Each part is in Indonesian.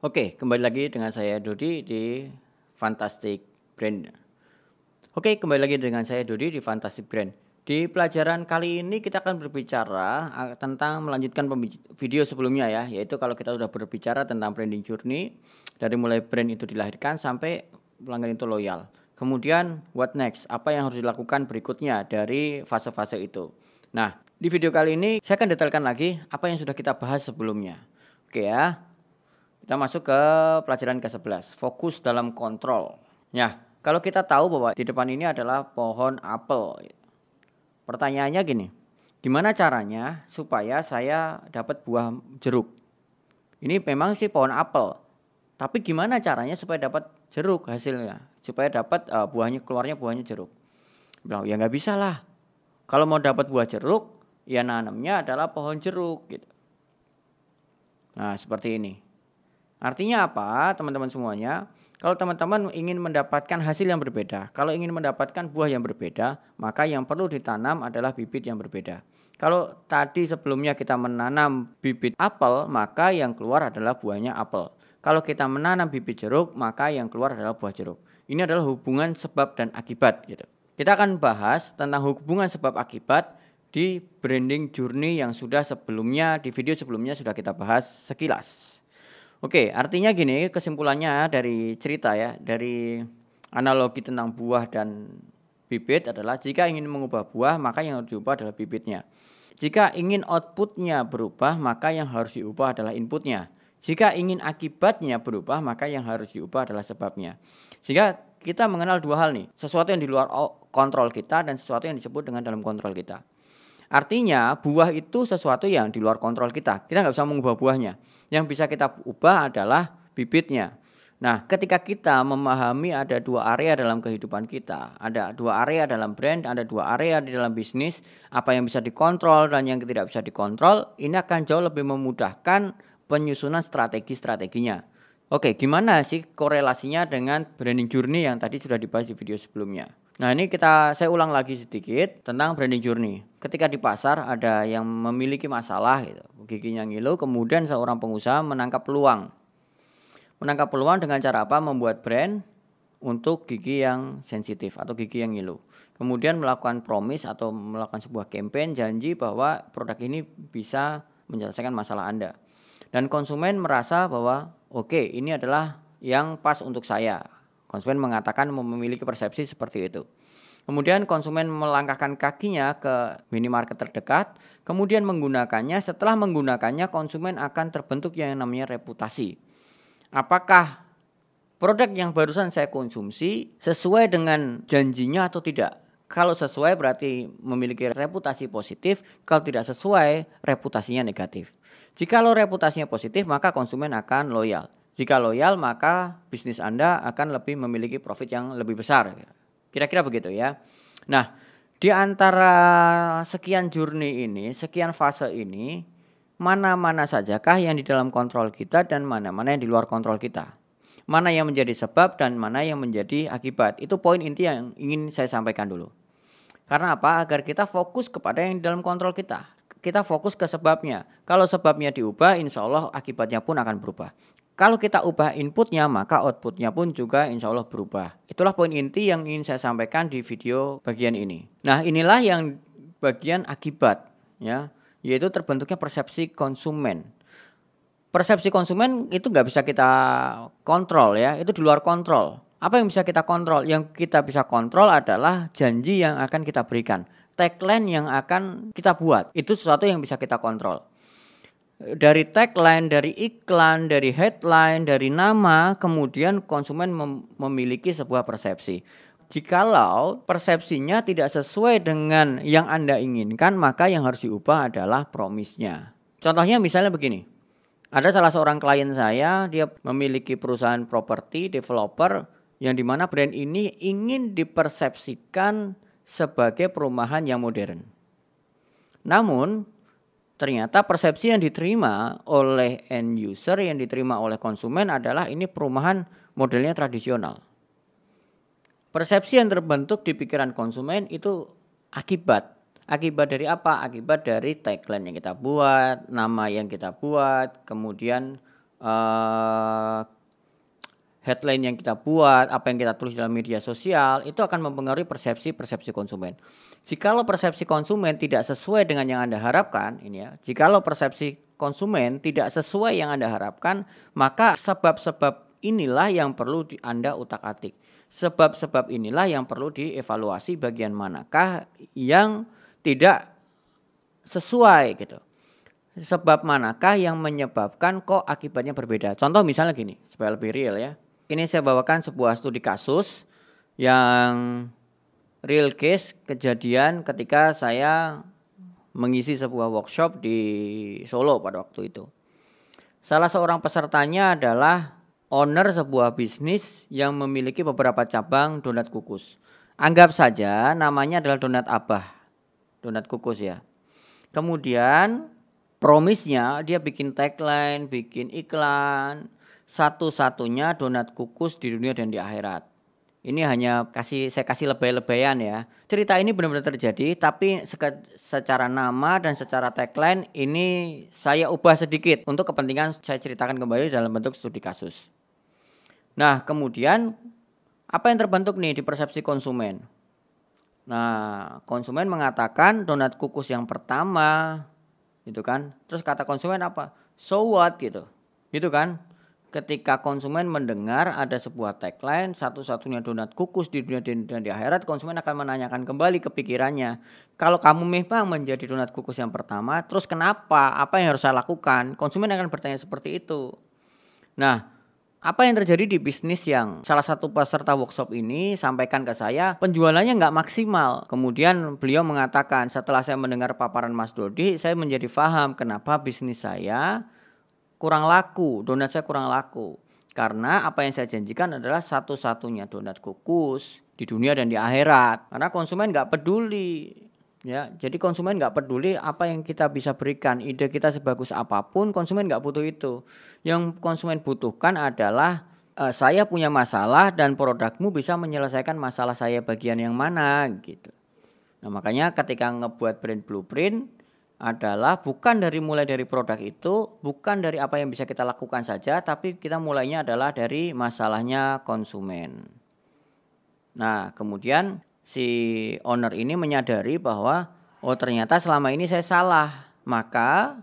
Oke, kembali lagi dengan saya Dodi di Fantastic Brand. Oke, kembali lagi dengan saya Dodi di Fantastic Brand. Di pelajaran kali ini kita akan berbicara tentang melanjutkan video sebelumnya ya, yaitu kalau kita sudah berbicara tentang branding journey dari mulai brand itu dilahirkan sampai pelanggan itu loyal. Kemudian what next? Apa yang harus dilakukan berikutnya dari fase-fase itu. Nah, di video kali ini saya akan detailkan lagi apa yang sudah kita bahas sebelumnya. Oke ya. Kita masuk ke pelajaran ke-11, fokus dalam kontrol. Ya, kalau kita tahu bahwa di depan ini adalah pohon apel. Pertanyaannya gini, gimana caranya supaya saya dapat buah jeruk? Ini memang sih pohon apel, tapi gimana caranya supaya dapat jeruk hasilnya? Supaya dapat keluarnya buahnya jeruk. Bilang, ya nggak bisa lah. Kalau mau dapat buah jeruk, ya nanamnya adalah pohon jeruk gitu. Nah, seperti ini. Artinya apa teman-teman semuanya? Kalau teman-teman ingin mendapatkan hasil yang berbeda, kalau ingin mendapatkan buah yang berbeda, maka yang perlu ditanam adalah bibit yang berbeda. Kalau tadi sebelumnya kita menanam bibit apel, maka yang keluar adalah buahnya apel. Kalau kita menanam bibit jeruk, maka yang keluar adalah buah jeruk. Ini adalah hubungan sebab dan akibat gitu. Kita akan bahas tentang hubungan sebab akibat di branding journey yang sudah sebelumnya, di video sebelumnya sudah kita bahas sekilas. Oke, artinya gini, kesimpulannya dari cerita ya, dari analogi tentang buah dan bibit adalah jika ingin mengubah buah, maka yang harus diubah adalah bibitnya. Jika ingin outputnya berubah, maka yang harus diubah adalah inputnya. Jika ingin akibatnya berubah, maka yang harus diubah adalah sebabnya. Sehingga kita mengenal dua hal nih, sesuatu yang di luar kontrol kita dan sesuatu yang disebut dengan dalam kontrol kita. Artinya buah itu sesuatu yang di luar kontrol kita. Kita nggak bisa mengubah buahnya. Yang bisa kita ubah adalah bibitnya. Nah, ketika kita memahami ada dua area dalam kehidupan kita, ada dua area dalam brand, ada dua area di dalam bisnis, apa yang bisa dikontrol dan yang tidak bisa dikontrol, ini akan jauh lebih memudahkan penyusunan strategi-strateginya. Oke, gimana sih korelasinya dengan branding journey yang tadi sudah dibahas di video sebelumnya? Nah, ini saya ulang lagi sedikit tentang branding journey. Ketika di pasar ada yang memiliki masalah gitu, giginya ngilu, kemudian seorang pengusaha menangkap peluang. Menangkap peluang dengan cara apa? Membuat brand untuk gigi yang sensitif atau gigi yang ngilu. Kemudian melakukan promise atau melakukan sebuah campaign janji bahwa produk ini bisa menyelesaikan masalah Anda. Dan konsumen merasa bahwa oke, ini adalah yang pas untuk saya. Konsumen mengatakan memiliki persepsi seperti itu. Kemudian konsumen melangkahkan kakinya ke minimarket terdekat, kemudian menggunakannya. Setelah menggunakannya, konsumen akan terbentuk yang namanya reputasi. Apakah produk yang barusan saya konsumsi sesuai dengan janjinya atau tidak? Kalau sesuai berarti memiliki reputasi positif, kalau tidak sesuai reputasinya negatif. Jikalau reputasinya positif, maka konsumen akan loyal. Jika loyal, maka bisnis Anda akan lebih memiliki profit yang lebih besar. Kira-kira begitu ya. Nah, di antara sekian journey ini, sekian fase ini, mana-mana sajakah yang di dalam kontrol kita dan mana-mana yang di luar kontrol kita? Mana yang menjadi sebab dan mana yang menjadi akibat? Itu poin inti yang ingin saya sampaikan dulu. Karena apa? Agar kita fokus kepada yang di dalam kontrol kita. Kita fokus ke sebabnya. Kalau sebabnya diubah, insya Allah akibatnya pun akan berubah. Kalau kita ubah inputnya, maka outputnya pun juga insya Allah berubah. Itulah poin inti yang ingin saya sampaikan di video bagian ini. Nah, inilah yang bagian akibat, ya, yaitu terbentuknya persepsi konsumen. Persepsi konsumen itu nggak bisa kita kontrol ya, itu di luar kontrol. Apa yang bisa kita kontrol? Yang kita bisa kontrol adalah janji yang akan kita berikan, tagline yang akan kita buat. Itu sesuatu yang bisa kita kontrol. Dari tagline, dari iklan, dari headline, dari nama, kemudian konsumen memiliki sebuah persepsi. Jikalau persepsinya tidak sesuai dengan yang Anda inginkan, maka yang harus diubah adalah promise-nya. Contohnya misalnya begini. Ada salah seorang klien saya, dia memiliki perusahaan properti developer yang dimana brand ini ingin dipersepsikan sebagai perumahan yang modern. Namun ternyata persepsi yang diterima oleh end user, yang diterima oleh konsumen adalah ini perumahan modelnya tradisional. Persepsi yang terbentuk di pikiran konsumen itu akibat. Akibat dari apa? Akibat dari tagline yang kita buat, nama yang kita buat, kemudian eee, headline yang kita buat, apa yang kita tulis dalam media sosial, itu akan mempengaruhi persepsi konsumen. Jikalau persepsi konsumen tidak sesuai dengan yang Anda harapkan, ini ya, jikalau persepsi konsumen tidak sesuai yang Anda harapkan, maka sebab-sebab inilah yang perlu Anda utak-atik. Sebab-sebab inilah yang perlu dievaluasi bagian manakah yang tidak sesuai gitu. Sebab manakah yang menyebabkan kok akibatnya berbeda. Contoh misalnya gini, supaya lebih real ya. Ini saya bawakan sebuah studi kasus yang real case kejadian ketika saya mengisi sebuah workshop di Solo pada waktu itu. Salah seorang pesertanya adalah owner sebuah bisnis yang memiliki beberapa cabang donat kukus. Anggap saja namanya adalah donat Abah, donat kukus ya. Kemudian promisnya dia bikin tagline, bikin iklan, satu-satunya donat kukus di dunia dan di akhirat. Ini hanya saya kasih lebay-lebayan ya. Cerita ini benar-benar terjadi, tapi secara nama dan secara tagline ini saya ubah sedikit untuk kepentingan saya ceritakan kembali dalam bentuk studi kasus. Nah, kemudian apa yang terbentuk nih di persepsi konsumen? Nah, konsumen mengatakan donat kukus yang pertama, gitu kan. Terus kata konsumen apa? So what gitu. Gitu kan? Ketika konsumen mendengar ada sebuah tagline satu-satunya donat kukus di dunia dan di akhirat, konsumen akan menanyakan kembali ke pikirannya, kalau kamu memang menjadi donat kukus yang pertama, terus kenapa? Apa yang harus saya lakukan? Konsumen akan bertanya seperti itu. Nah, apa yang terjadi di bisnis yang salah satu peserta workshop ini sampaikan ke saya, penjualannya nggak maksimal. Kemudian beliau mengatakan, setelah saya mendengar paparan Mas Dodi, saya menjadi paham kenapa bisnis saya kurang laku, donat saya kurang laku. Karena apa yang saya janjikan adalah satu-satunya donat kukus di dunia dan di akhirat. Karena konsumen nggak peduli. Ya, jadi konsumen nggak peduli apa yang kita bisa berikan. Ide kita sebagus apapun, konsumen nggak butuh itu. Yang konsumen butuhkan adalah saya punya masalah dan produkmu bisa menyelesaikan masalah saya bagian yang mana gitu. Nah, makanya ketika ngebuat brand blueprint adalah bukan mulai dari produk itu, bukan dari apa yang bisa kita lakukan saja, tapi kita mulainya adalah dari masalahnya konsumen. Nah, kemudian si owner ini menyadari bahwa oh ternyata selama ini saya salah, maka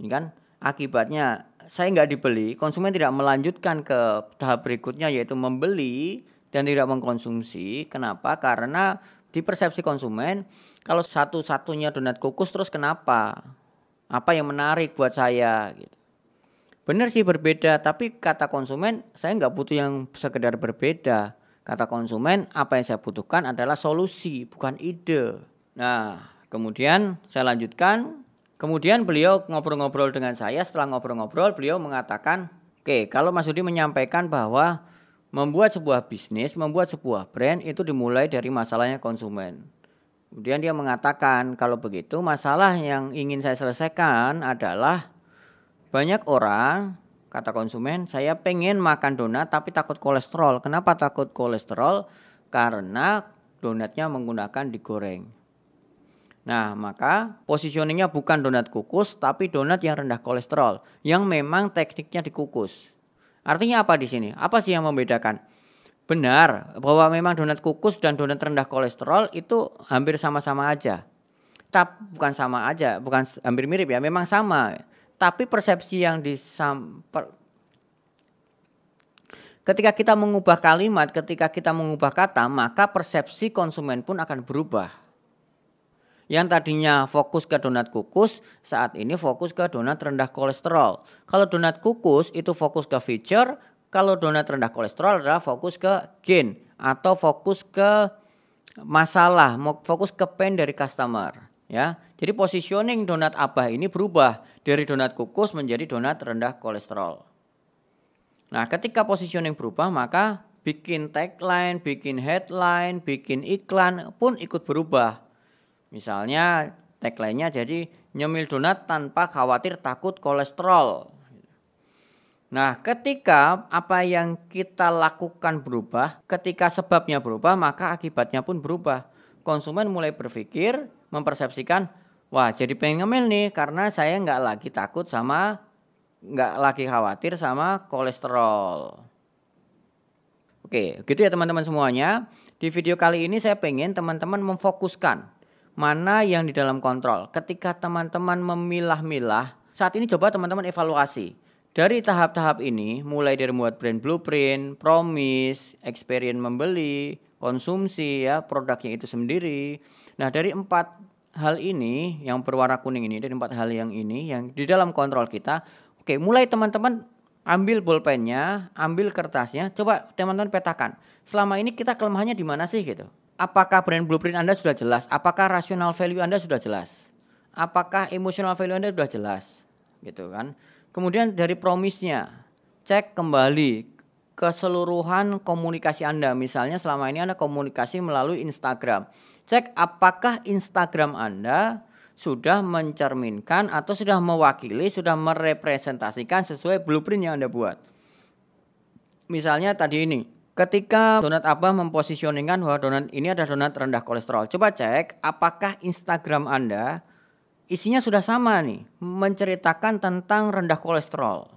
ini kan akibatnya saya nggak dibeli, konsumen tidak melanjutkan ke tahap berikutnya yaitu membeli dan tidak mengkonsumsi. Kenapa? Karena di persepsi konsumen, kalau satu-satunya donat kukus terus kenapa? Apa yang menarik buat saya gitu. Benar sih berbeda, tapi kata konsumen saya nggak butuh yang sekedar berbeda. Kata konsumen apa yang saya butuhkan adalah solusi, bukan ide. Nah, kemudian saya lanjutkan. Kemudian beliau ngobrol-ngobrol dengan saya, setelah ngobrol-ngobrol beliau mengatakan, oke, kalau Mas Dodi menyampaikan bahwa membuat sebuah bisnis, membuat sebuah brand itu dimulai dari masalahnya konsumen. Kemudian dia mengatakan kalau begitu masalah yang ingin saya selesaikan adalah banyak orang, kata konsumen, saya pengen makan donat tapi takut kolesterol. Kenapa takut kolesterol? Karena donatnya menggunakan digoreng. Nah, maka positioningnya bukan donat kukus tapi donat yang rendah kolesterol yang memang tekniknya dikukus. Artinya apa di sini? Apa sih yang membedakan? Benar bahwa memang donat kukus dan donat rendah kolesterol itu hampir sama-sama aja. Tapi bukan sama aja, bukan hampir mirip ya, memang sama. Tapi persepsi yang ketika kita mengubah kalimat, ketika kita mengubah kata, maka persepsi konsumen pun akan berubah. Yang tadinya fokus ke donat kukus, saat ini fokus ke donat rendah kolesterol. Kalau donat kukus itu fokus ke feature, kalau donat rendah kolesterol adalah fokus ke gain atau fokus ke masalah, fokus ke pain dari customer. Ya, jadi positioning donat Abah ini berubah dari donat kukus menjadi donat rendah kolesterol. Nah, ketika positioning berubah, maka bikin tagline, bikin headline, bikin iklan pun ikut berubah. Misalnya tagline-nya jadi nyemil donat tanpa khawatir takut kolesterol. Nah, ketika apa yang kita lakukan berubah, ketika sebabnya berubah, maka akibatnya pun berubah. Konsumen mulai berpikir, mempersepsikan, wah jadi pengen ngemil nih karena saya nggak lagi takut sama nggak lagi khawatir sama kolesterol. Oke, gitu ya teman-teman semuanya. Di video kali ini saya pengen teman-teman memfokuskan mana yang di dalam kontrol. Ketika teman-teman memilah-milah, saat ini coba teman-teman evaluasi. Dari tahap-tahap ini, mulai dari membuat brand blueprint, promise, experience membeli, konsumsi ya, produknya itu sendiri. Nah, dari 4 hal ini yang berwarna kuning ini, dari 4 hal yang ini yang di dalam kontrol kita. Oke, mulai teman-teman ambil bolpennya, ambil kertasnya, coba teman-teman petakan. Selama ini kita kelemahannya di mana sih gitu? Apakah brand blueprint Anda sudah jelas? Apakah rational value Anda sudah jelas? Apakah emotional value Anda sudah jelas? Gitu kan. Kemudian dari promise-nya, cek kembali keseluruhan komunikasi Anda. Misalnya selama ini Anda komunikasi melalui Instagram. Cek apakah Instagram Anda sudah mencerminkan atau sudah mewakili, sudah merepresentasikan sesuai blueprint yang Anda buat. Misalnya tadi ini, ketika Donat Abah mempositioningkan bahwa donat ini adalah donat rendah kolesterol. Coba cek apakah Instagram Anda isinya sudah sama nih, menceritakan tentang rendah kolesterol.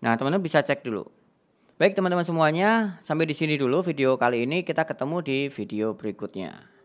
Nah, teman-teman bisa cek dulu. Baik teman-teman semuanya, sampai di sini dulu video kali ini, kita ketemu di video berikutnya.